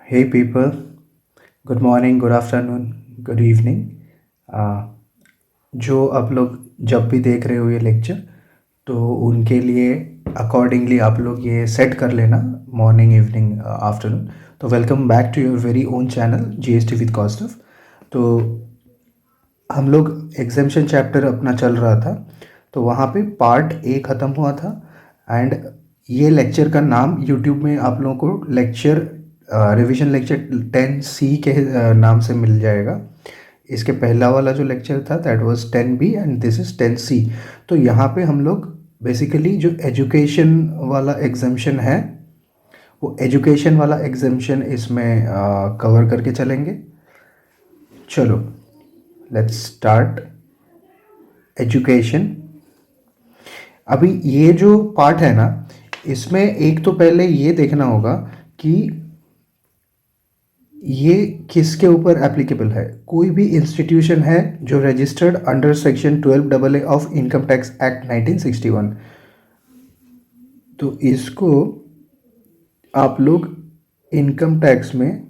Hey people, good morning, good afternoon, good evening. आ, जो आप लोग जब भी देख रहे हो ये लेक्चर, तो उनके लिए अकॉर्डिंगली आप लोग ये सेट कर लेना मॉर्निंग इवनिंग आफ्टरनून। तो welcome back to your very own channel GST with Kaustubh. तो हम लोग एग्जामिशन चैप्टर अपना चल रहा था, तो वहाँ पे पार्ट ए ख़त्म हुआ था। एंड ये लेक्चर का नाम यूट्यूब में आप लोगों को लेक्चर रिवीजन लेक्चर 10C के नाम से मिल जाएगा। इसके पहला वाला जो लेक्चर था that was 10B and this is 10C। तो यहाँ पे हम लोग बेसिकली जो एजुकेशन वाला एग्जामिशन है वो एजुकेशन वाला एग्जामिशन इसमें कवर करके चलेंगे। चलो लेट्स स्टार्ट एजुकेशन। अभी ये जो पार्ट है ना, इसमें एक तो पहले ये देखना होगा कि ये किसके ऊपर एप्लीकेबल है। कोई भी इंस्टीट्यूशन है जो registered under section 12AA of income tax act 1961, तो इसको आप लोग इनकम टैक्स में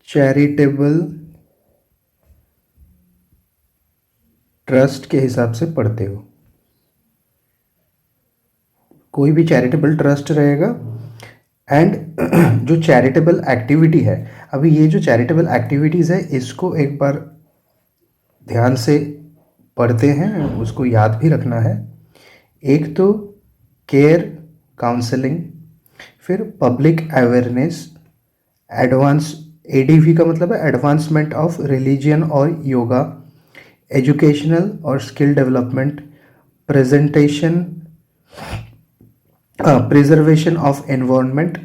चैरिटेबल ट्रस्ट के हिसाब से पढ़ते हो। कोई भी चैरिटेबल ट्रस्ट रहेगा एंड जो चैरिटेबल एक्टिविटी है, अभी ये जो चैरिटेबल एक्टिविटीज़ है इसको एक बार ध्यान से पढ़ते हैं, उसको याद भी रखना है। एक तो केयर काउंसलिंग, फिर पब्लिक अवेयरनेस, एडवांस एडीवी का मतलब है एडवांसमेंट ऑफ रिलीजन और योगा, एजुकेशनल और skill development, presentation preservation of environment,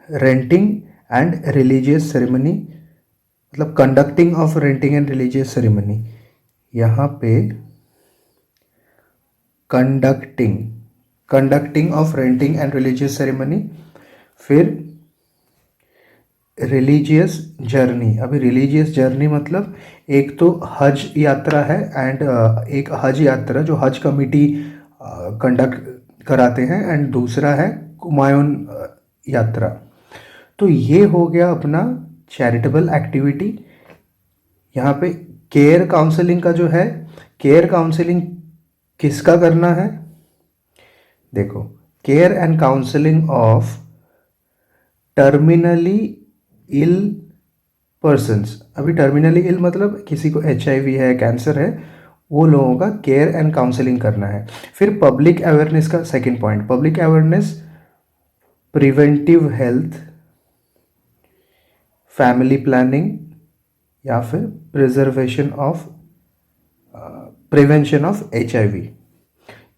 renting and religious ceremony, मतलब conducting of renting and religious ceremony. यहाँ पे conducting of renting and religious ceremony, फिर रिलीजियस जर्नी। अभी रिलीजियस जर्नी मतलब एक तो हज यात्रा है एंड एक हज यात्रा जो हज कमिटी कंडक्ट कराते हैं, एंड दूसरा है कुमायून यात्रा। तो ये हो गया अपना चैरिटेबल एक्टिविटी। यहाँ पे केयर काउंसलिंग का जो है, केयर काउंसलिंग किसका करना है, देखो, care and counselling of terminally ill persons. अभी टर्मिनली इल मतलब किसी को HIV है, कैंसर है, वो लोगों का केयर एंड काउंसलिंग करना है। फिर पब्लिक अवेयरनेस का second point, public awareness preventive health, family planning, या फिर प्रिवेंशन ऑफ HIV।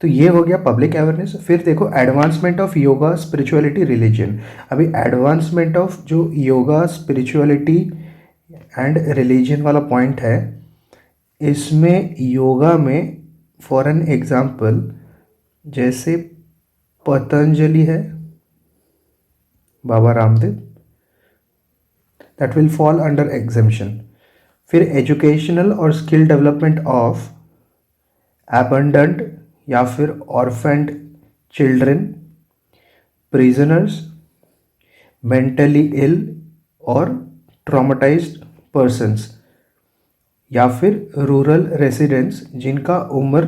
तो ये हो गया पब्लिक अवेयरनेस। फिर देखो advancement of yoga spirituality religion. अभी एडवांसमेंट ऑफ जो योगा स्पिरिचुअलिटी एंड रिलीजन वाला पॉइंट है, इसमें योगा में फॉर एन एग्जाम्पल जैसे पतंजलि है, Baba Ramdev, that will fall under exemption. फिर एजुकेशनल और स्किल डेवलपमेंट ऑफ एबंडेंट या फिर orphaned children, prisoners, mentally ill और ट्रॉमेटाइज्ड पर्सन्स, या फिर रूरल रेसिडेंट्स जिनका उम्र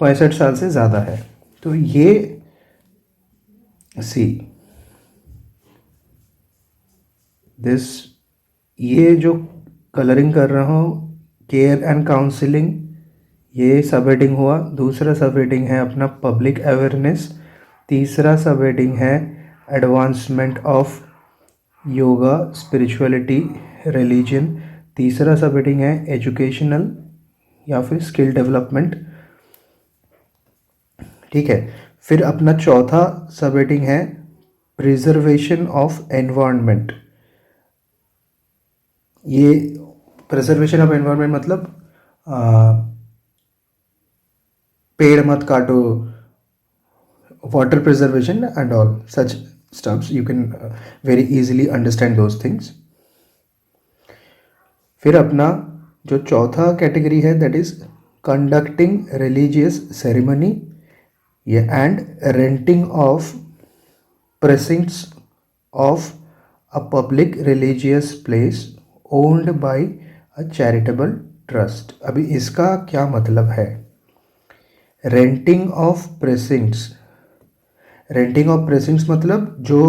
65 साल से ज़्यादा है। तो ये सी दिस, ये जो कलरिंग कर रहा हूँ केयर एंड काउंसलिंग, ये सब हेडिंग हुआ। दूसरा सब हेडिंग है अपना पब्लिक अवेयरनेस, तीसरा सब हेडिंग है advancement of yoga spirituality religion, तीसरा सब हेडिंग है एजुकेशनल या फिर स्किल डेवलपमेंट। ठीक है, फिर अपना चौथा सब हेडिंग है प्रिजर्वेशन ऑफ एनवायरनमेंट। ये प्रिजर्वेशन ऑफ एनवायरनमेंट मतलब पेड़ मत काटो, water preservation and all such stuffs, you can very easily understand those things. फिर अपना जो चौथा कैटेगरी है that is conducting religious ceremony ये and renting of precincts of a public religious place owned by a charitable trust। अभी इसका क्या मतलब है? रेंटिंग ऑफ प्रेसिंक्ट्स, रेंटिंग ऑफ प्रेसिंक्ट्स मतलब जो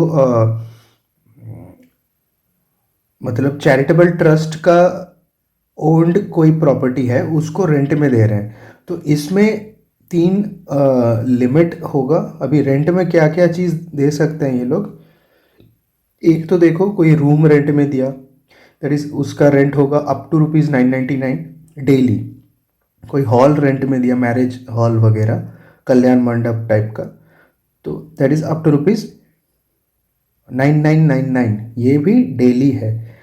मतलब चैरिटेबल ट्रस्ट का ओन्ड कोई प्रॉपर्टी है उसको रेंट में दे रहे हैं। तो इसमें तीन लिमिट होगा। अभी रेंट में क्या क्या चीज़ दे सकते हैं ये लोग? एक तो देखो कोई रूम रेंट में दिया, दैट इज उसका रेंट होगा अप टू ₹999 डेली। कोई हॉल रेंट में दिया, मैरिज हॉल वगैरह, कल्याण मंडप टाइप का, तो दैट इज अप टू ₹9999, ये भी डेली है।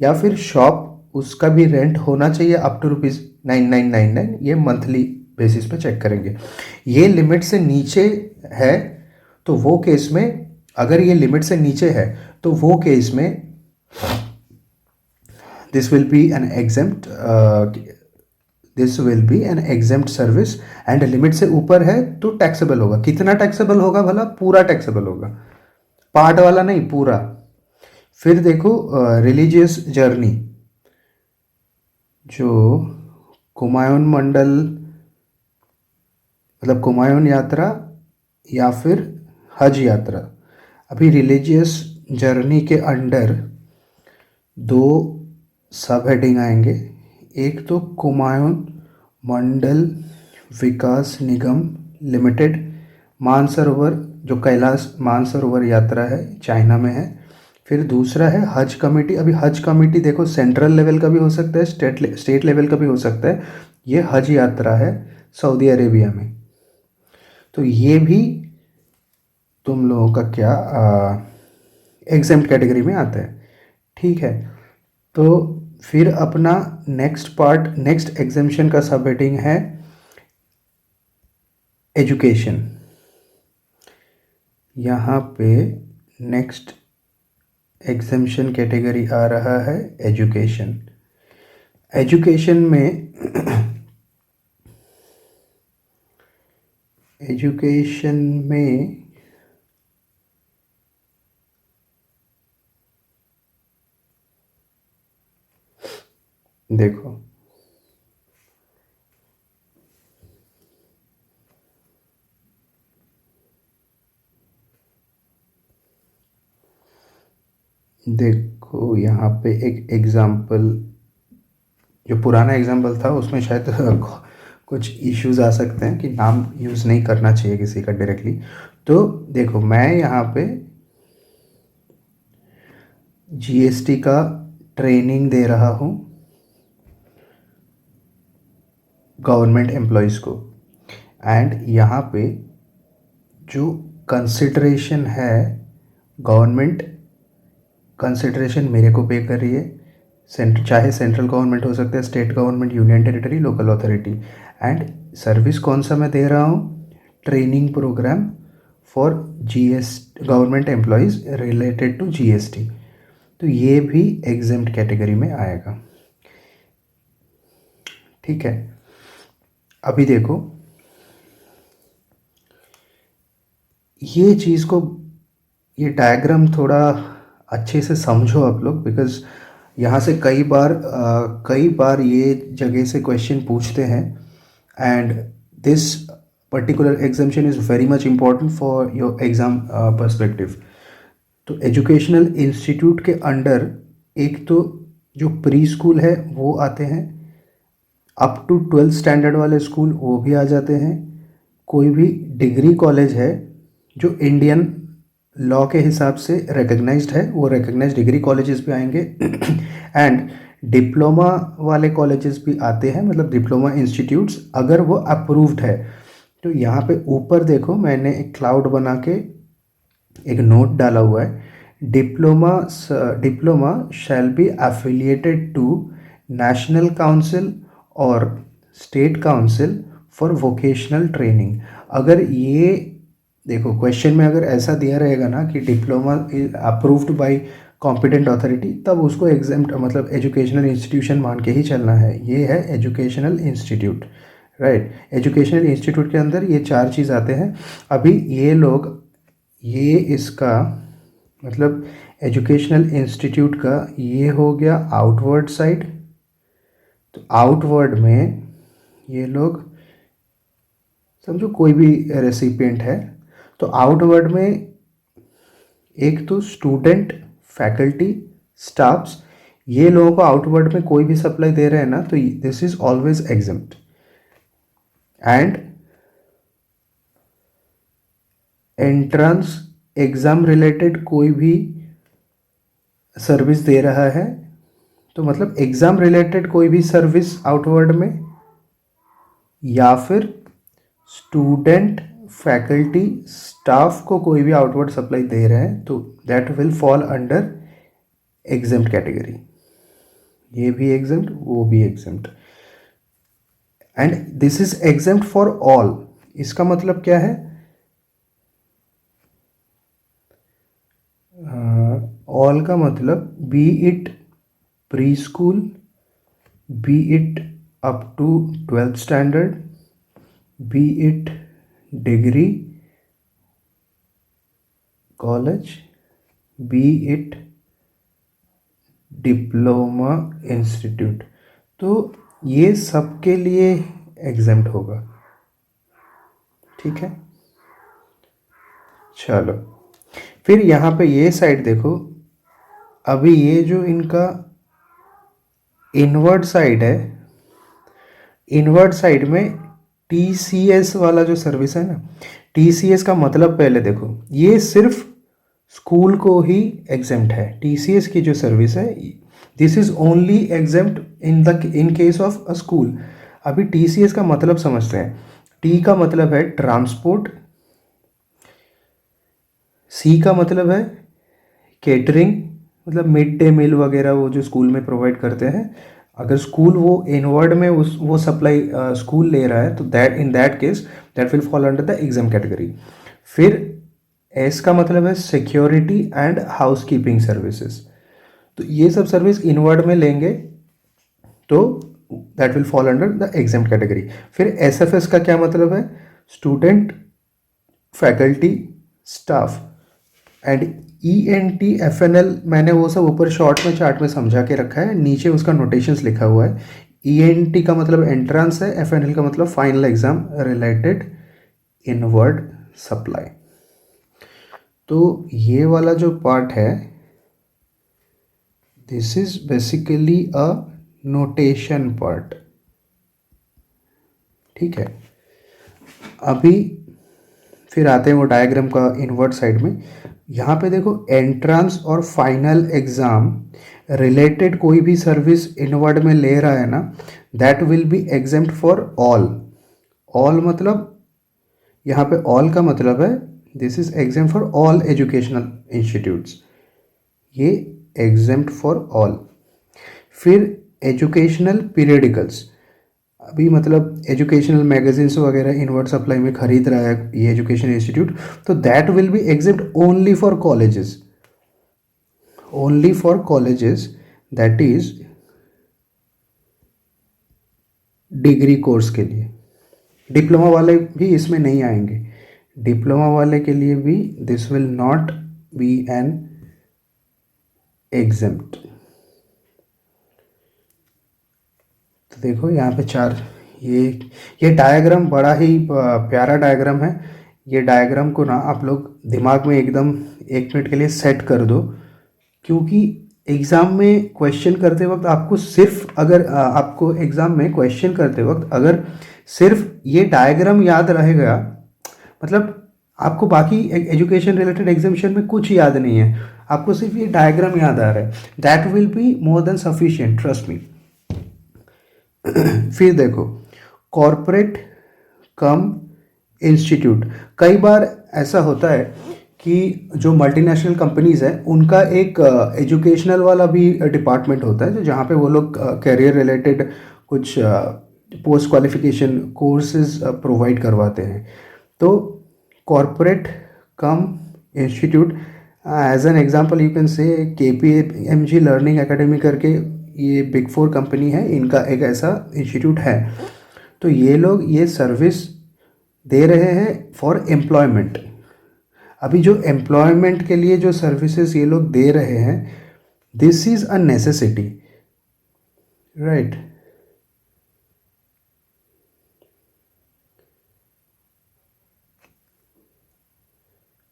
या फिर शॉप, उसका भी रेंट होना चाहिए अप टू ₹9999, ये मंथली बेसिस पे चेक करेंगे। ये लिमिट से नीचे है तो वो केस में, अगर ये लिमिट से नीचे है तो वो केस में this will be an exempt, this will be an exempt service. And limit से ऊपर है तो टैक्सेबल होगा। कितना टैक्सेबल होगा भला? पूरा टैक्सेबल होगा, पार्ट वाला नहीं, पूरा। फिर देखो रिलीजियस जर्नी, जो कुमायून मंडल मतलब कुमायून यात्रा या फिर हज यात्रा। अभी रिलीजियस जर्नी के अंडर दो सब हेडिंग आएंगे। एक तो कुमायून मंडल विकास निगम लिमिटेड, मानसरोवर, जो कैलाश मानसरोवर यात्रा है, चाइना में है। फिर दूसरा है हज कमेटी। अभी हज कमेटी देखो सेंट्रल लेवल का भी हो सकता है, स्टेट लेवल का भी हो सकता है। ये हज यात्रा है सऊदी अरेबिया में। तो ये भी तुम लोगों का क्या एग्जेम्प्ट कैटेगरी में आता है, ठीक है। तो फिर अपना नेक्स्ट पार्ट, नेक्स्ट एग्जेम्पशन का सब हेडिंग है एजुकेशन। यहाँ पे नेक्स्ट एग्जेम्पशन कैटेगरी आ रहा है एजुकेशन। एजुकेशन में एजुकेशन में देखो देखो यहाँ पे एक एग्ज़ाम्पल, जो पुराना एग्जाम्पल था उसमें शायद कुछ इश्यूज आ सकते हैं कि नाम यूज़ नहीं करना चाहिए किसी का डायरेक्टली। तो देखो मैं यहाँ पे जीएसटी का ट्रेनिंग दे रहा हूँ गवर्नमेंट एम्प्लॉयज़ को, एंड यहाँ पे जो कंसिडरेशन है, गवर्नमेंट कंसिडरेशन मेरे को पे कर रही है। चाहे सेंट्रल गवर्नमेंट हो सकता है, state government, union territory, local authority. And service कौन सा मैं दे रहा हूँ? Training programme for government employees related to GST. तो ये भी एग्जेम्प्ट कैटेगरी में आएगा, ठीक है। अभी देखो ये चीज़ को, ये डायग्राम थोड़ा अच्छे से समझो आप लोग, बिकॉज यहाँ से कई बार ये जगह से क्वेश्चन पूछते हैं। And this particular exemption is very much important for your exam perspective. तो एजुकेशनल इंस्टीट्यूट के अंडर एक तो जो प्री स्कूल है वो आते हैं, अप टू 12th स्टैंडर्ड वाले स्कूल वो भी आ जाते हैं। कोई भी डिग्री कॉलेज है जो इंडियन लॉ के हिसाब से रिकग्नाइज्ड है, वो रिकग्नाइज्ड डिग्री कॉलेजेस भी आएंगे। एंड डिप्लोमा वाले कॉलेजेस भी आते हैं, मतलब डिप्लोमा इंस्टीट्यूट्स, अगर वो अप्रूव्ड है। तो यहाँ पे ऊपर देखो मैंने एक क्लाउड बना के एक नोट डाला हुआ है, diploma shall be affiliated to national council और state council for vocational training. अगर ये देखो क्वेश्चन में अगर ऐसा दिया रहेगा ना कि diploma is approved by competent authority, तब उसको एग्जाम्प्ट मतलब एजुकेशनल इंस्टीट्यूशन मान के ही चलना है। ये है educational institute, right. Educational institute के अंदर ये चार चीज़ आते हैं। अभी ये लोग ये इसका मतलब एजुकेशनल इंस्टीट्यूट का ये हो गया आउटवर्ड साइड। तो आउटवर्ड में ये लोग समझो कोई भी रेसिपिएंट है, तो आउटवर्ड में एक तो स्टूडेंट, फैकल्टी, स्टाफ्स, ये लोगों को आउटवर्ड में कोई भी सप्लाई दे रहे हैं ना, तो this is always exempt. And entrance exam related कोई भी सर्विस दे रहा है, तो मतलब एग्ज़ाम रिलेटेड कोई भी सर्विस आउटवर्ड में, या फिर स्टूडेंट, फैकल्टी, स्टाफ को कोई भी आउटवर्ड सप्लाई दे रहे हैं, तो that will fall under exempt category. ये भी एग्जम्प्ट, वो भी exempt. And this is exempt for all. इसका मतलब क्या है? ऑल का मतलब be it preschool, be it up to 12th standard, be it degree college, be it diploma institute. तो ये सबके लिए एग्जम्प्ट होगा। ठीक है, चलो फिर यहाँ पे ये साइड देखो। अभी ये जो इनका इनवर्ड साइड है, इनवर्ड साइड में TCS वाला जो सर्विस है ना, TCS का मतलब पहले देखो, ये सिर्फ स्कूल को ही एग्जेम्प्ट है। TCS की जो सर्विस है, this is only exempt in case of a school. अभी TCS का मतलब समझते हैं। T का मतलब है ट्रांसपोर्ट, C का मतलब है केटरिंग, मतलब मिड डे मील वगैरह वो जो स्कूल में प्रोवाइड करते हैं। अगर स्कूल वो इनवर्ड में वो सप्लाई स्कूल ले रहा है, तो that in that case that will fall under the exempt category. फिर एस का मतलब है security and house keeping services. तो ये सब सर्विस इनवर्ड में लेंगे तो that will fall under the exempt category. फिर SFS का क्या मतलब है? Student, faculty, staff. And ENTFNL मैंने वो सब ऊपर शॉर्ट में चार्ट में समझा के रखा है, नीचे उसका नोटेशंस लिखा हुआ है। ENT का मतलब एंट्रेंस है, FNL का मतलब final exam related inward supply. तो ये वाला जो पार्ट है, this is basically a notation part. ठीक है, अभी फिर आते हैं वो डायग्राम का इनवर्ड साइड में। यहाँ पे देखो, एंट्रेंस और फाइनल एग्जाम रिलेटेड कोई भी सर्विस इनवर्ड में ले रहा है ना, that will be exempt for all. All मतलब यहाँ पे ऑल का मतलब है this is exempt for all educational institutes. ये एग्जेम्प्ट फॉर ऑल। फिर एजुकेशनल पीरियडिकल्स, अभी मतलब एजुकेशनल मैगजीन्स वगैरह इनवर्ड सप्लाई में खरीद रहा है ये एजुकेशन इंस्टीट्यूट, तो that will be exempt only for colleges, only for colleges, that is degree course के लिए। डिप्लोमा वाले भी इसमें नहीं आएंगे। डिप्लोमा वाले के लिए भी this will not be an exempt. तो देखो यहाँ पे चार, ये डायग्राम बड़ा ही प्यारा डायग्राम है। ये डायग्राम को ना आप लोग दिमाग में एकदम 1 मिनट के लिए सेट कर दो, क्योंकि एग्ज़ाम में क्वेश्चन करते वक्त आपको सिर्फ अगर आपको एग्ज़ाम में क्वेश्चन करते वक्त अगर सिर्फ ये डायग्राम याद रहेगा, मतलब आपको बाकी एजुकेशन रिलेटेड एग्जामिनेशन में कुछ याद नहीं है, आपको सिर्फ ये डायग्राम याद आ रहा है, that will be more than sufficient, trust me. फिर देखो, कॉरपोरेट कम इंस्टीट्यूट। कई बार ऐसा होता है कि जो मल्टीनेशनल कंपनीज़ हैं उनका एक एजुकेशनल वाला भी डिपार्टमेंट होता है, जो जहाँ पे वो लोग करियर रिलेटेड कुछ पोस्ट क्वालिफिकेशन कोर्सेज प्रोवाइड करवाते हैं। तो corporate cum institute, as an example you can say KPMG learning academy करके, ये बिग 4 कंपनी है, इनका एक ऐसा इंस्टीट्यूट है। तो ये लोग ये सर्विस दे रहे हैं फॉर एम्प्लॉयमेंट। अभी जो एम्प्लॉयमेंट के लिए जो सर्विसेज ये लोग दे रहे हैं, this is a necessity, right.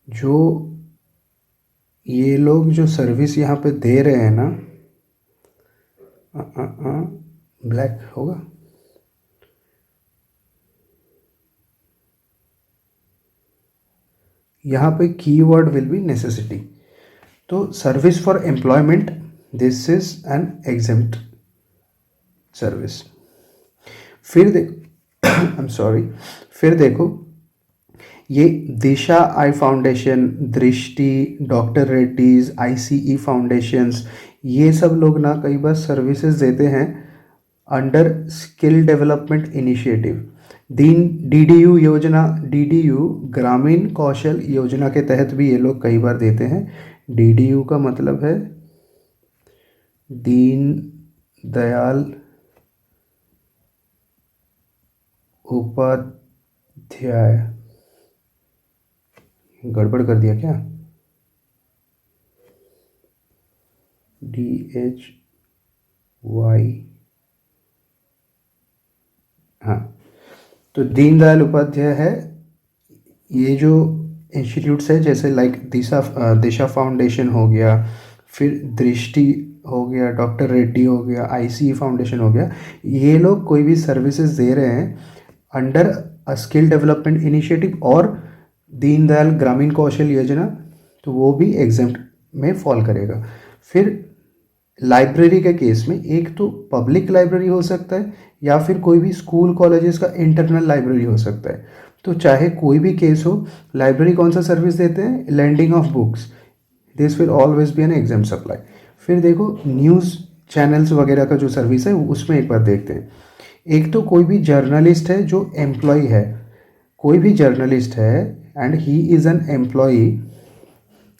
जो ये लोग जो सर्विस यहाँ पे दे रहे हैं ना, ब्लैक होगा, यहाँ पे कीवर्ड विल बी नेसेसिटी। तो service for employment, this is an exempt service. फिर देखो आई एम सॉरी, फिर देखो ये दिशा आई फाउंडेशन, दृष्टि, डॉक्टर रेड्डीज, आईसीई फाउंडेशंस, ये सब लोग ना कई बार सर्विसेज देते हैं अंडर स्किल डेवलपमेंट इनिशिएटिव। दीन डीडीयू योजना, डीडीयू ग्रामीण कौशल योजना के तहत भी ये लोग कई बार देते हैं। डीडीयू का मतलब है दीन दयाल उपाध्याय, गड़बड़ कर दिया क्या, DHY, हाँ। तो दीनदयाल उपाध्याय है, ये जो इंस्टीट्यूट्स है जैसे लाइक दिशा फाउंडेशन हो गया, फिर दृष्टि हो गया, डॉक्टर रेड्डी हो गया, आईसीई फाउंडेशन हो गया, ये लोग कोई भी सर्विसेज दे रहे हैं under a skill development initiative और दीनदयाल ग्रामीण कौशल योजना, तो वो भी एग्जेम्प्ट में फॉल करेगा। फिर लाइब्रेरी के केस में एक तो पब्लिक लाइब्रेरी हो सकता है या फिर कोई भी स्कूल कॉलेजेस का इंटरनल लाइब्रेरी हो सकता है। तो चाहे कोई भी केस हो, लाइब्रेरी कौन सा सर्विस देते हैं, lending of books, this will always be an exempt supply. फिर देखो न्यूज़ चैनल्स वगैरह का जो सर्विस है उसमें एक बार देखते हैं। एक तो कोई भी जर्नलिस्ट है जो एम्प्लॉय है, कोई भी जर्नलिस्ट है and he is an employee,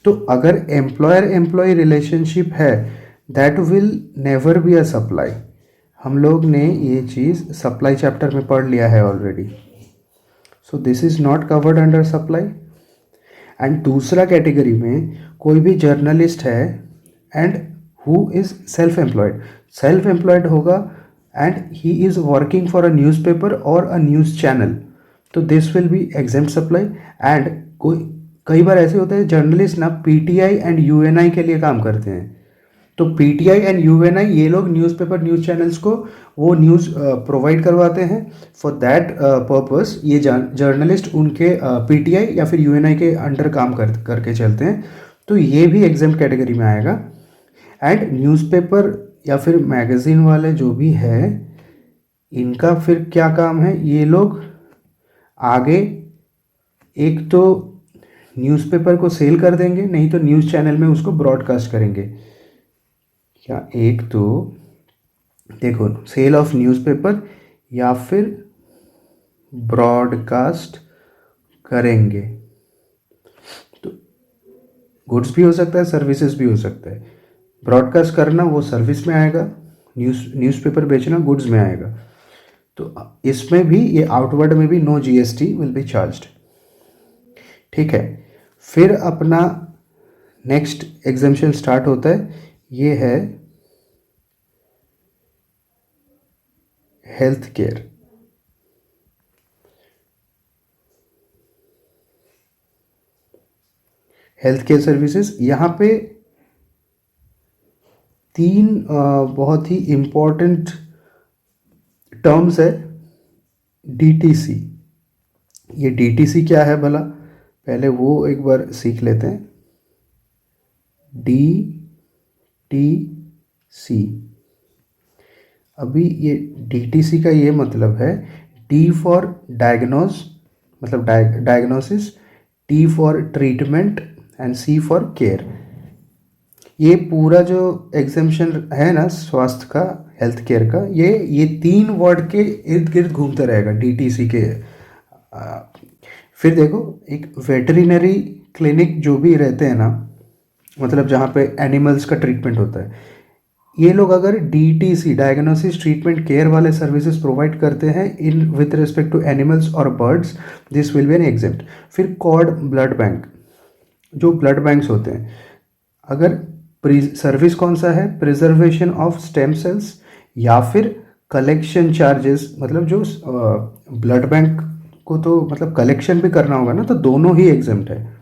तो अगर एम्प्लॉयर एम्प्लॉय रिलेशनशिप है that will never be a supply. हम लोग ने ये चीज़ सप्लाई चैप्टर में पढ़ लिया है already. So this is not covered under supply. And दूसरा कैटेगरी में कोई भी जर्नलिस्ट है and who is self employed होगा and he is working for a newspaper और अ न्यूज़ चैनल, तो this will be exempt supply. And कोई कई बार ऐसे होता है जर्नलिस्ट ना पीटीआई एंड यूएनआई के लिए काम करते हैं, तो पीटीआई एंड यूएनआई ये लोग न्यूज़पेपर न्यूज़ चैनल्स को वो न्यूज़ प्रोवाइड करवाते हैं। फॉर दैट पर्पस ये जर्नलिस्ट उनके पीटीआई या फिर यूएनआई के अंडर काम करके चलते हैं, तो ये भी एग्जाम कैटेगरी में आएगा। एंड न्यूज़पेपर या फिर मैगज़ीन वाले जो भी है, इनका फिर क्या काम है, ये लोग आगे एक तो न्यूज़पेपर को सेल कर देंगे, नहीं तो न्यूज़ चैनल में उसको ब्रॉडकास्ट करेंगे। या एक तो देखो सेल ऑफ न्यूज़पेपर या फिर ब्रॉडकास्ट करेंगे, तो गुड्स भी हो सकता है, सर्विसेज भी हो सकता है। ब्रॉडकास्ट करना वो सर्विस में आएगा, न्यूज़पेपर बेचना गुड्स में आएगा। तो इसमें भी ये आउटवर्ड में भी no GST will be charged, ठीक है। फिर अपना नेक्स्ट एग्जाम्पशन स्टार्ट होता है, ये है health care. Health care services, यहाँ पे तीन बहुत ही इम्पोर्टेंट टर्म्स है। डीटीसी, ये डीटीसी क्या है भला, पहले वो एक बार सीख लेते हैं। डीटीसी, अभी ये डीटीसी का ये मतलब है डी फॉर डायग्नोस, मतलब diagnosis, T for treatment and C for care. ये पूरा जो एग्जाम्पशन है ना स्वास्थ्य का, हेल्थ केयर का, ये तीन वर्ड के इर्द गिर्द घूमता रहेगा डीटीसी के। फिर देखो एक वेटरिनरी क्लिनिक जो भी रहते हैं ना, मतलब जहाँ पे एनिमल्स का ट्रीटमेंट होता है, ये लोग अगर डीटीसी डायग्नोसिस ट्रीटमेंट केयर वाले सर्विसेज प्रोवाइड करते हैं in with respect to animals और birds, this will be an exempt. फिर कॉर्ड ब्लड बैंक, जो ब्लड बैंक्स होते हैं, अगर सर्विस कौन सा है, प्रिजर्वेशन ऑफ स्टेम सेल्स या फिर कलेक्शन चार्जेस, मतलब जो ब्लड बैंक को तो मतलब कलेक्शन भी करना होगा ना, तो दोनों ही एग्जाम्प्ट है।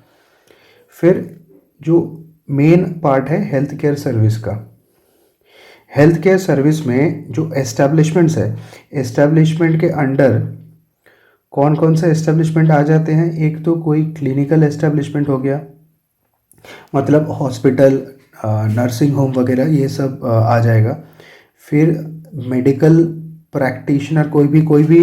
फिर जो मेन पार्ट है हेल्थ केयर सर्विस का, हेल्थ केयर सर्विस में जो एस्टेब्लिशमेंट्स है, एस्टेब्लिशमेंट के अंडर कौन कौन से एस्टेब्लिशमेंट आ जाते हैं, एक तो कोई क्लिनिकल एस्टेब्लिशमेंट हो गया, मतलब हॉस्पिटल, नर्सिंग होम वगैरह ये सब आ जाएगा। फिर मेडिकल प्रैक्टिशनर, कोई भी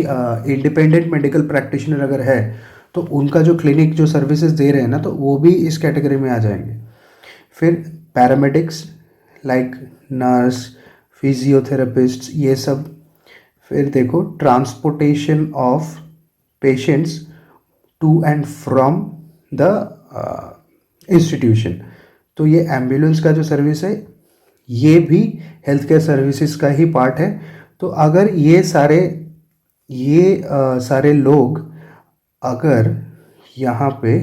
इंडिपेंडेंट मेडिकल प्रैक्टिशनर अगर है तो उनका जो क्लिनिक जो सर्विसेज दे रहे हैं ना, तो वो भी इस कैटेगरी में आ जाएंगे। फिर पैरामेडिक्स लाइक नर्स, फिजियोथेरेपिस्ट, ये सब। फिर देखो transportation of patients to and from the institution, तो ये एम्बुलेंस का जो सर्विस है ये भी हेल्थ केयर सर्विसेज का ही पार्ट है। तो अगर ये सारे लोग अगर यहाँ पे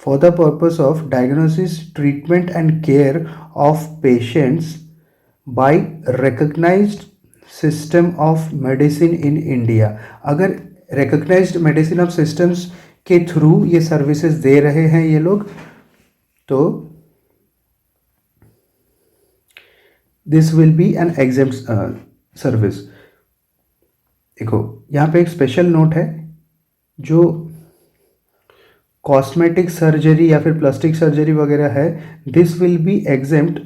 for the purpose of diagnosis, treatment and care of patients by recognized system of medicine in India, अगर recognized medicine of systems के थ्रू ये सर्विसेज दे रहे हैं ये लोग, तो this will be an exempt service. देखो यहाँ पे एक स्पेशल नोट है, जो कॉस्मेटिक सर्जरी या फिर प्लास्टिक सर्जरी वगैरह है, this will be exempt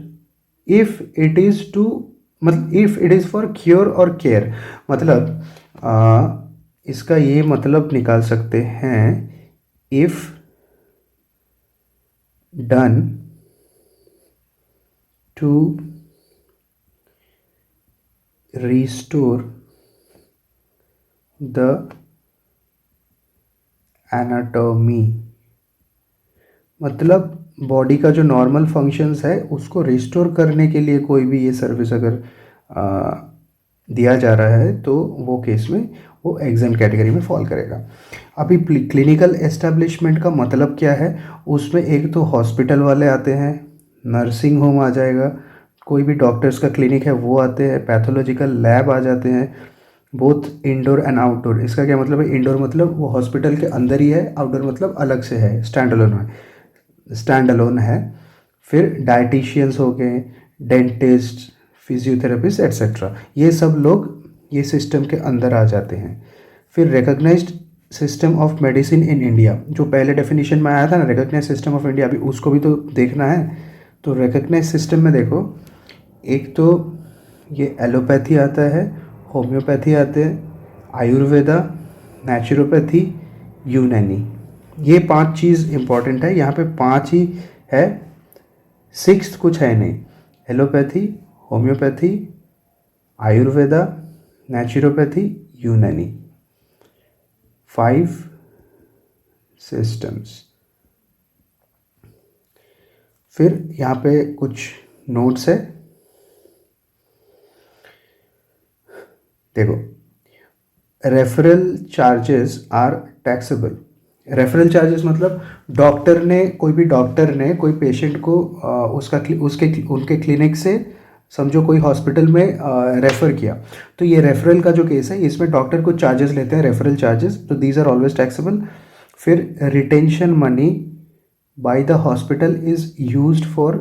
if it is to, मतलब if it is for cure और केयर, मतलब इसका ये मतलब निकाल सकते हैं, if done to restore the anatomy, मतलब बॉडी का जो नॉर्मल फंक्शंस है उसको रिस्टोर करने के लिए कोई भी ये सर्विस अगर दिया जा रहा है तो वो केस में वो एग्जाम कैटेगरी में फॉल करेगा। अभी क्लिनिकल एस्टेब्लिशमेंट का मतलब क्या है, उसमें एक तो हॉस्पिटल वाले आते हैं, नर्सिंग होम आ जाएगा, कोई भी डॉक्टर्स का क्लिनिक है वो आते हैं, पैथोलॉजिकल लैब आ जाते हैं, बोथ इंडोर एंड आउटडोर। इसका क्या मतलब है, इंडोर मतलब वो हॉस्पिटल के अंदर ही है, आउटडोर मतलब अलग से है, स्टैंड अलोन है। फिर डाइटिशियंस हो गए, डेंटिस्ट, फिजियोथेरेपिस्ट एट्सेट्रा, ये सब लोग ये सिस्टम के अंदर आ जाते हैं। फिर recognised system of medicine in India, जो पहले डेफिनेशन में आया था ना रिकॉग्नाइज्ड सिस्टम ऑफ इंडिया, अभी उसको भी तो देखना है। तो रिकॉग्नाइज्ड सिस्टम में देखो, एक तो ये एलोपैथी आता है, होम्योपैथी आते हैं, आयुर्वेदा, नेचुरोपैथी, यूनानी, ये 5 चीज़ इंपॉर्टेंट है। यहाँ पे 5 ही है, सिक्स्थ कुछ है नहीं। एलोपैथी, होम्योपैथी, आयुर्वेदा, नेचुरोपैथी, यूनानी, 5 सिस्टम्स। फिर यहाँ पे कुछ नोट्स है, देखो referral charges are taxable. Referral charges मतलब डॉक्टर ने, कोई भी डॉक्टर ने कोई पेशेंट को उनके क्लिनिक से समझो कोई हॉस्पिटल में रेफ़र किया, तो ये रेफरल का जो केस है इसमें डॉक्टर को चार्जेस लेते हैं, रेफरल चार्जेस, तो दीज आर ऑलवेज टैक्सेबल। फिर retention money by the hospital is used for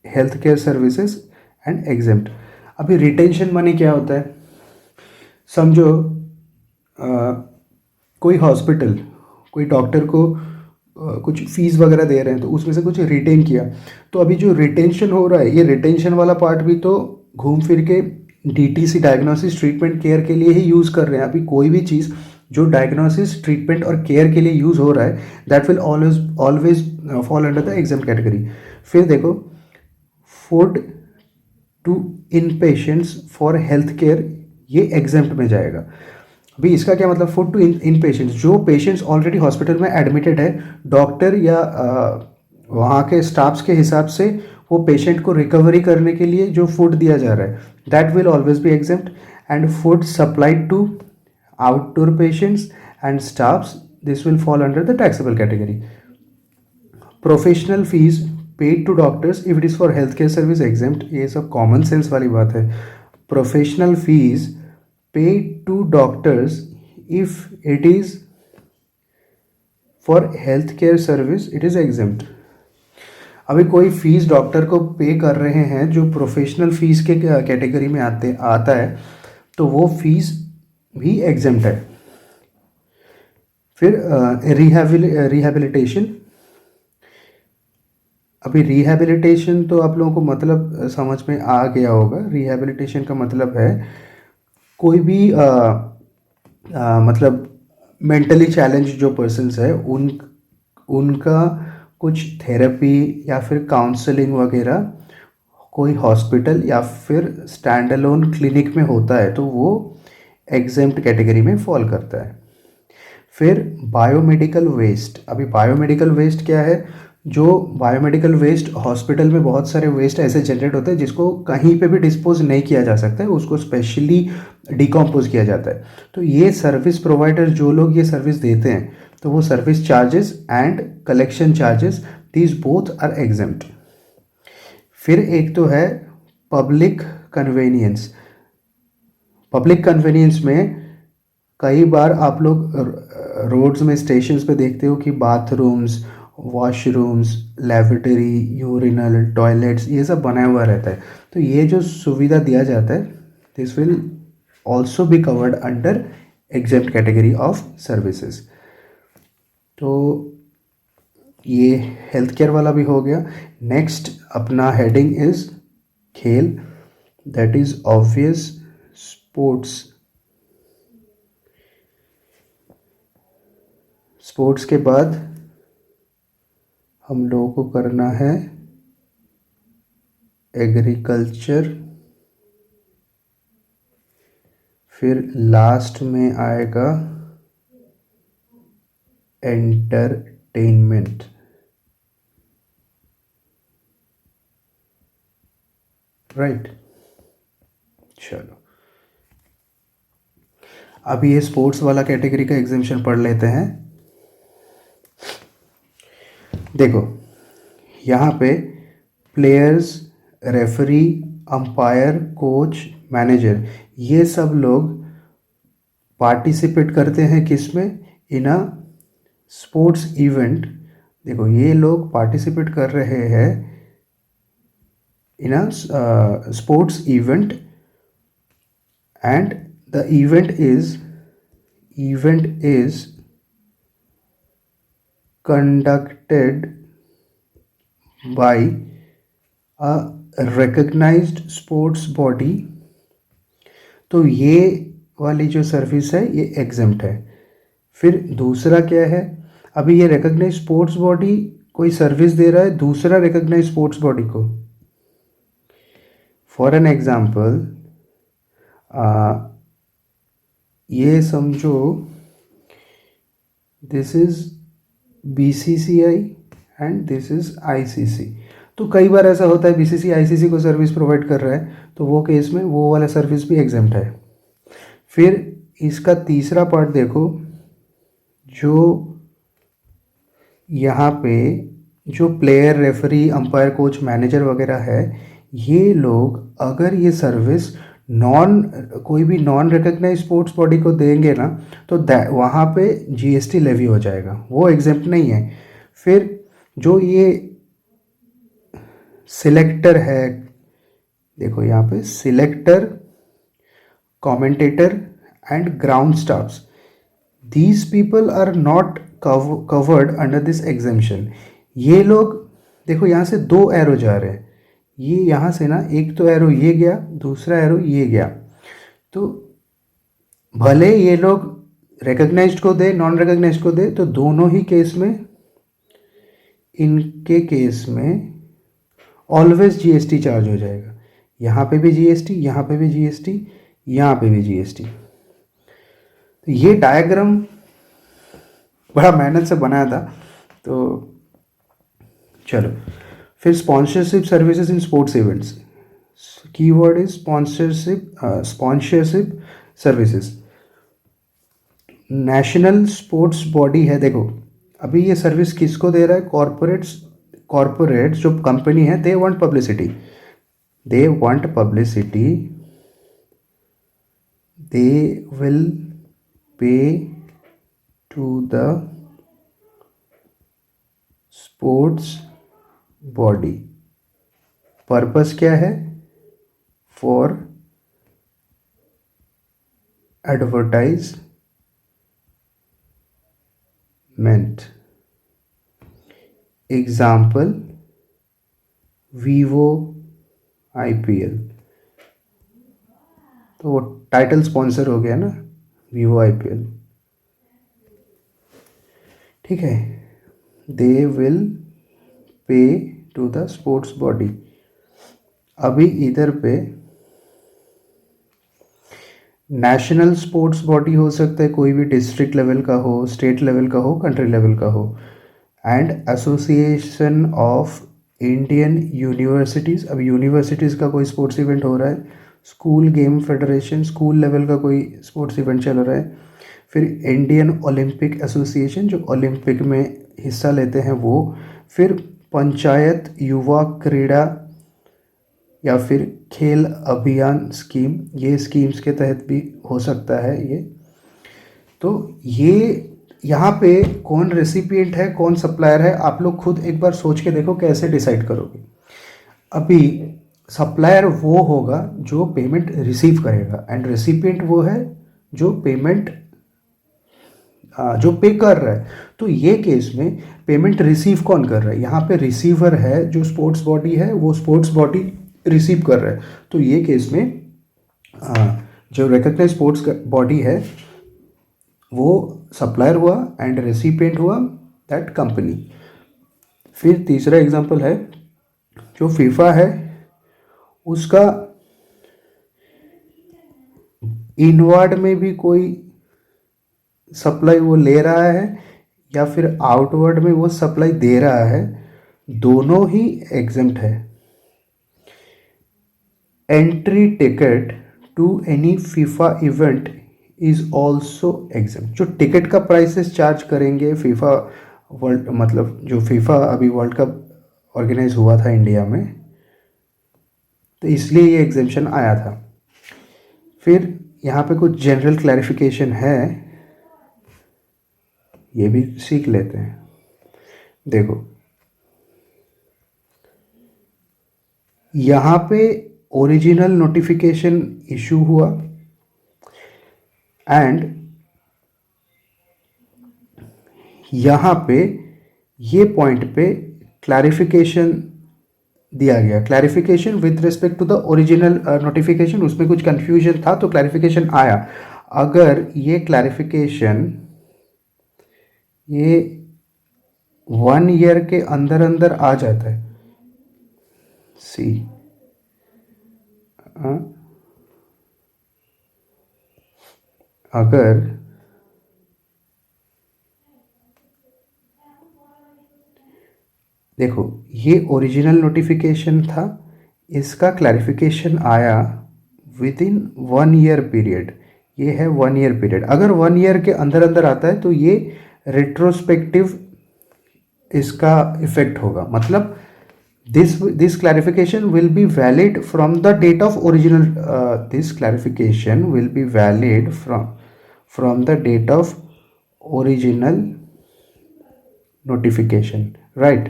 health care services and exempt. अभी रिटेंशन मनी क्या होता है, समझो कोई हॉस्पिटल कोई डॉक्टर को कुछ फीस वगैरह दे रहे हैं, तो उसमें से कुछ रिटेन किया, तो अभी जो रिटेंशन हो रहा है, ये रिटेंशन वाला पार्ट भी तो घूम फिर के डीटीसी, डायग्नोसिस ट्रीटमेंट केयर के लिए ही यूज़ कर रहे हैं। अभी कोई भी चीज़ जो डायग्नोसिस ट्रीटमेंट और केयर के लिए यूज़ हो रहा है, that will always fall under the exempt category. फिर देखो food to inpatients for health care, ये एग्जाम्प्ट में जाएगा। अभी इसका क्या मतलब, फूड टू इन पेशेंट्स, जो पेशेंट्स ऑलरेडी हॉस्पिटल में एडमिटेड है, डॉक्टर या वहाँ के स्टाफ्स के हिसाब से वो पेशेंट को रिकवरी करने के लिए जो फूड दिया जा रहा है, that will always be exempt. And food supplied to Outdoor patients and staffs, this will fall under the taxable category. Professional fees paid to doctors if it is for healthcare service exempt, ये सब common sense वाली बात है. Professional fees paid to doctors if it is for healthcare service it is exempt. अभी कोई fees doctor को पे कर रहे हैं जो प्रोफेशनल फीस के कैटेगरी में आता है, तो वो फीस भी एग्जेम्प्ट है. फिर रिहैबिलिटेशन. अभी रिहैबिलिटेशन तो आप लोगों को मतलब समझ में आ गया होगा. रिहैबिलिटेशन का मतलब है कोई भी मतलब मेंटली चैलेंज जो पर्सन्स है उनका कुछ थेरेपी या फिर काउंसलिंग वगैरह कोई हॉस्पिटल या फिर स्टैंड अलोन क्लिनिक में होता है तो वो एग्जेम्प्ट कैटेगरी में फॉल करता है. फिर बायोमेडिकल वेस्ट. अभी बायोमेडिकल वेस्ट क्या है? जो बायोमेडिकल वेस्ट हॉस्पिटल में बहुत सारे वेस्ट ऐसे जनरेट होते हैं जिसको कहीं पे भी डिस्पोज नहीं किया जा सकता है, उसको स्पेशली डिकम्पोज किया जाता है. तो ये सर्विस प्रोवाइडर जो लोग ये सर्विस देते हैं तो वो service charges and collection charges these both are exempt. फिर एक तो है पब्लिक कन्वेनियंस. पब्लिक कन्वेनियंस में कई बार आप लोग रोड्स में स्टेशंस पे देखते हो कि bathrooms, washrooms, laboratory, urinal, toilets ये सब बनाया हुआ रहता है. तो ये जो सुविधा दिया जाता है this will also be covered under exempt category of services. तो ये हेल्थ केयर वाला भी हो गया. नेक्स्ट अपना हेडिंग इज खेल, that is obvious. Sports. Sports के बाद हम लोगों को करना है एग्रीकल्चर. फिर लास्ट में आएगा एंटरटेनमेंट. राइट. चलो अभी ये स्पोर्ट्स वाला कैटेगरी का एग्जाम्पशन पढ़ लेते हैं. देखो यहाँ पे players, referee, umpire, coach, manager ये सब लोग पार्टिसिपेट करते हैं किस में? In a sports event. देखो ये लोग पार्टिसिपेट कर रहे हैं in a sports event and the event is conducted by a recognized sports body. तो ये वाली जो सर्विस है ये एग्जेम्प्ट है. फिर दूसरा क्या है? अभी ये रिकॉग्नाइज स्पोर्ट्स बॉडी कोई सर्विस दे रहा है दूसरा रिकॉग्नाइज स्पोर्ट्स बॉडी को. फॉर एन एग्जाम्पल ये समझो this is BCCI and this is ICC. तो कई बार ऐसा होता है BCCI ICC को सर्विस प्रोवाइड कर रहा है तो वो केस में वो वाला सर्विस भी एग्जेम्प्ट है. फिर इसका तीसरा पार्ट देखो, जो यहाँ पे जो player, referee, umpire, coach, manager वगैरह है ये लोग अगर ये सर्विस कोई भी नॉन रिकॉग्नाइज स्पोर्ट्स बॉडी को देंगे ना तो वहाँ पे GST लेवी हो जाएगा, वो एग्जेम्प्ट नहीं है. फिर जो ये सिलेक्टर है, देखो यहाँ पे selector, commentator and ground staffs, these people are not covered under this exemption. ये लोग देखो यहाँ से दो एरो जा रहे हैं, ये यहाँ से ना एक तो एरो ये गया दूसरा एरो ये गया. तो भले ये लोग रिकॉग्नाइज्ड को दे नॉन रिकॉग्नाइज्ड को दे तो दोनों ही केस में इनके केस में ऑलवेज GST चार्ज हो जाएगा. यहाँ पे भी GST, यहाँ पे भी GST, यहाँ पे भी GST. तो ये डायग्राम बड़ा मेहनत से बनाया था. तो चलो फिर sponsorship services in sports events. Keyword is sponsorship services. National sports body है, देखो अभी ये सर्विस किसको दे रहा है, कॉरपोरेट्स। कॉरपोरेट जो कंपनी है they want publicity, they want publicity, they will pay to the sports body. Purpose क्या है, for advertisement. Example Vivo IPL, तो वो टाइटल स्पॉन्सर हो गया ना, वीवो आईपीएल, ठीक है। They will pay to the sports body. अभी इधर पे नेशनल स्पोर्ट्स बॉडी हो सकता है, कोई भी डिस्ट्रिक्ट लेवल का हो, स्टेट लेवल का हो, कंट्री लेवल का हो। And association of Indian universities, अब यूनिवर्सिटीज़ का कोई स्पोर्ट्स इवेंट हो रहा है, school game federation, school level का कोई स्पोर्ट्स इवेंट चल रहा है, फिर इंडियन ओलंपिक एसोसिएशन जो ओलंपिक में हिस्सा लेते हैं वो, फिर पंचायत युवा क्रीड़ा या फिर खेल अभियान स्कीम, ये स्कीम्स के तहत भी हो सकता है ये। तो ये यहाँ पे कौन रेसिपिएंट है, कौन सप्लायर है, आप लोग खुद एक बार सोच के देखो कैसे डिसाइड करोगे। अभी सप्लायर वो होगा जो पेमेंट रिसीव करेगा, एंड रेसिपिएंट वो है जो पेमेंट जो पे कर रहा है। तो ये केस में पेमेंट रिसीव कौन कर रहा है, यहाँ पे रिसीवर है जो स्पोर्ट्स बॉडी है, वो स्पोर्ट्स बॉडी रिसीव कर रहा है। तो ये केस में जो रिकग्नाइज स्पोर्ट्स बॉडी है वो सप्लायर हुआ एंड रेसिपिएंट हुआ दैट कंपनी। फिर तीसरा एग्जांपल है जो फीफा है, उसका इनवर्ड में भी कोई सप्लाई वो ले रहा है या फिर आउटवर्ड में वो सप्लाई दे रहा है, दोनों ही एग्जम्प्ट है। Entry ticket to any FIFA event is also exempt. जो टिकट का प्राइसेस चार्ज करेंगे फीफा वर्ल्ड, मतलब जो फीफा अभी वर्ल्ड कप ऑर्गेनाइज हुआ था इंडिया में, तो इसलिए ये एग्जेम्पशन आया था। फिर यहाँ पे कुछ जनरल क्लैरिफिकेशन है, ये भी सीख लेते हैं। देखो यहाँ पे ओरिजिनल नोटिफिकेशन इशू हुआ एंड यहाँ पे ये पॉइंट पे क्लैरिफिकेशन दिया गया, clarification with respect to the original notification. उसमें कुछ कंफ्यूजन था तो क्लैरिफिकेशन आया। अगर ये क्लैरिफिकेशन ये 1 ईयर के अंदर अंदर आ जाता है, सी अगर देखो ये ओरिजिनल नोटिफिकेशन था, इसका क्लैरिफिकेशन आया विद इन 1 ईयर पीरियड, ये है 1 ईयर पीरियड। अगर 1 ईयर के अंदर अंदर आता है तो ये रेट्रोस्पेक्टिव इसका इफेक्ट होगा, मतलब this clarification will be valid from the date of original this clarification will be valid from the date of original notification, right।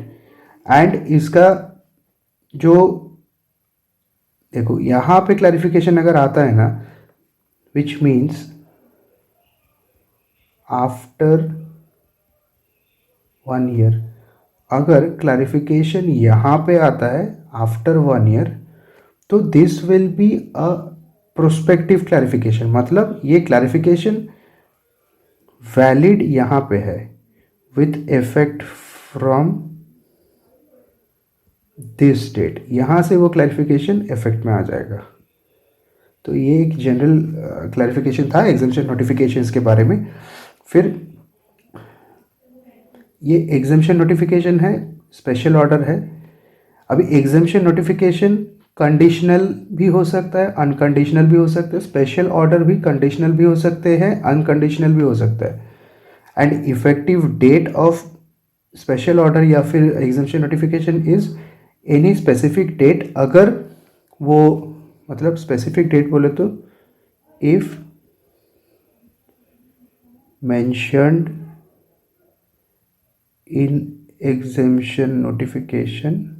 And इसका जो देखो यहाँ पे क्लैरिफिकेशन अगर आता है ना, विच मीन्स आफ्टर 1 ईयर, अगर क्लैरिफिकेशन यहाँ पे आता है आफ्टर 1 ईयर, तो this will be a prospective clarification, मतलब ये क्लैरिफिकेशन वैलिड यहाँ पे है with effect from this date, यहाँ से वो क्लैरिफिकेशन इफेक्ट में आ जाएगा। तो ये एक जनरल क्लैरिफिकेशन था एग्जाम्पशन नोटिफिकेशंस के बारे में। फिर ये एग्जाम्पशन नोटिफिकेशन है, स्पेशल ऑर्डर है। अभी एग्जाम्पशन नोटिफिकेशन कंडीशनल भी हो सकता है, अनकंडीशनल भी हो सकता है, स्पेशल ऑर्डर भी कंडीशनल भी हो सकते हैं, अनकंडीशनल भी हो सकता है। And effective date of special order या फिर exemption notification is any specific date, अगर वो मतलब स्पेसिफिक डेट बोले तो if mentioned in exemption notification,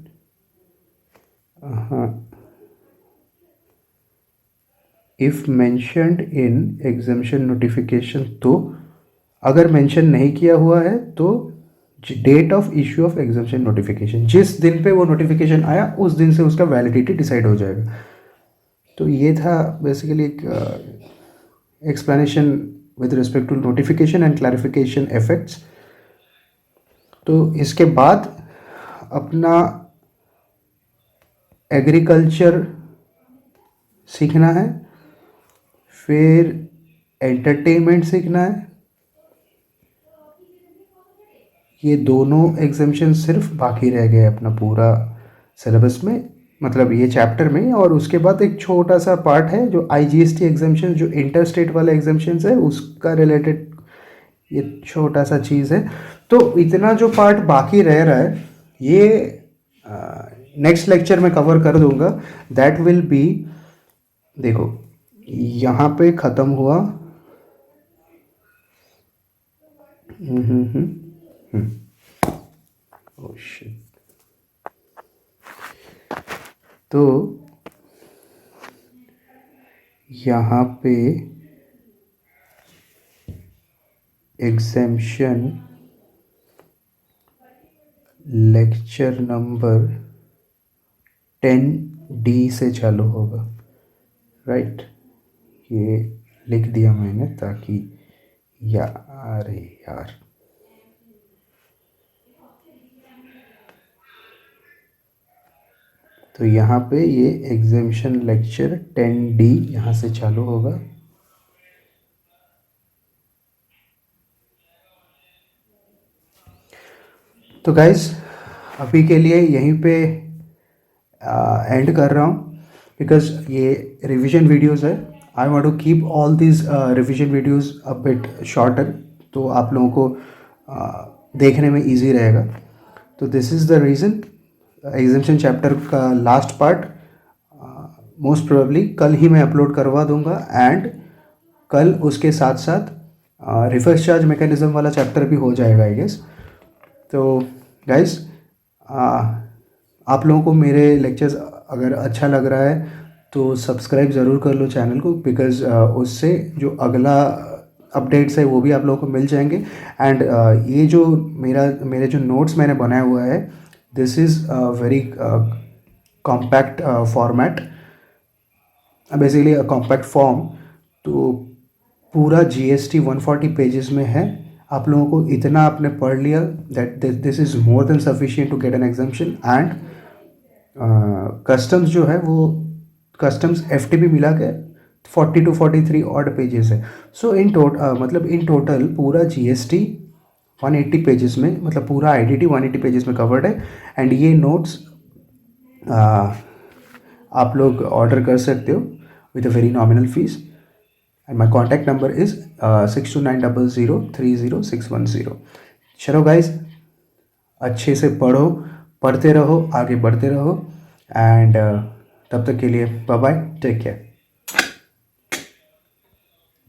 if mentioned in exemption notification, तो अगर मेंशन नहीं किया हुआ है तो date of issue of exemption notification, जिस दिन पे वो नोटिफिकेशन आया उस दिन से उसका वैलिडिटी डिसाइड हो जाएगा। तो ये था बेसिकली एक explanation with respect to notification and clarification effects. तो इसके बाद अपना एग्रीकल्चर सीखना है, फिर एंटरटेनमेंट सीखना है। ये दोनों एग्जामिशन सिर्फ बाकी रह गए अपना पूरा सिलेबस में, मतलब ये चैप्टर में। और उसके बाद एक छोटा सा पार्ट है जो IGST एग्जामिशन, जो इंटर स्टेट वाले एग्जामिशन है उसका रिलेटेड ये छोटा सा चीज़ है। तो इतना जो पार्ट बाकी रह रहा है ये नेक्स्ट लेक्चर में कवर कर दूंगा। दैट विल बी, देखो यहाँ पे ख़त्म हुआ। Oh shit. तो यहाँ पे एग्जामिशन लेक्चर नंबर 10D से चालू होगा, राइट। ये लिख दिया मैंने ताकि यार तो यहाँ पे ये एग्जामिशन लेक्चर 10D यहाँ से चालू होगा। तो गाइस अभी के लिए यहीं पे एंड कर रहा हूँ, बिकॉज ये रिवीजन वीडियोस है। I want to keep all these revision videos a bit shorter, तो आप लोगों को देखने में इजी रहेगा। तो this is the reason. Exemption chapter का लास्ट पार्ट मोस्ट प्रोबेबली कल ही मैं अपलोड करवा दूंगा, एंड कल उसके साथ साथ रिवर्स चार्ज मैकेनिज्म वाला चैप्टर भी हो जाएगा आई गेस। तो गाइस आप लोगों को मेरे लेक्चर्स अगर अच्छा लग रहा है तो सब्सक्राइब ज़रूर कर लो चैनल को, बिकॉज़ उससे जो अगला अपडेट्स है वो भी आप लोगों को मिल जाएंगे। एंड ये जो मेरे जो नोट्स मैंने बनाया हुआ है, this is very compact format, basically compact form. तो पूरा GST 140 पेजेस में है। आप लोगों को इतना आपने पढ़ लिया that this is more than sufficient to get an exemption. And customs जो है वो कस्टम्स FTP मिला के 40 to 43 ऑड पेजेस है। सो इन टोटल पूरा GST 180 पेजेस में, मतलब पूरा IDT 180 पेजेस में कवर्ड है। एंड ये नोट्स आप लोग ऑर्डर कर सकते हो with a very nominal fees. And my contact number is 6290030610। चलो गाइज, अच्छे से पढ़ो, पढ़ते रहो, आगे बढ़ते रहो। एंड तब तक के लिए बाय बाय, टेक केयर।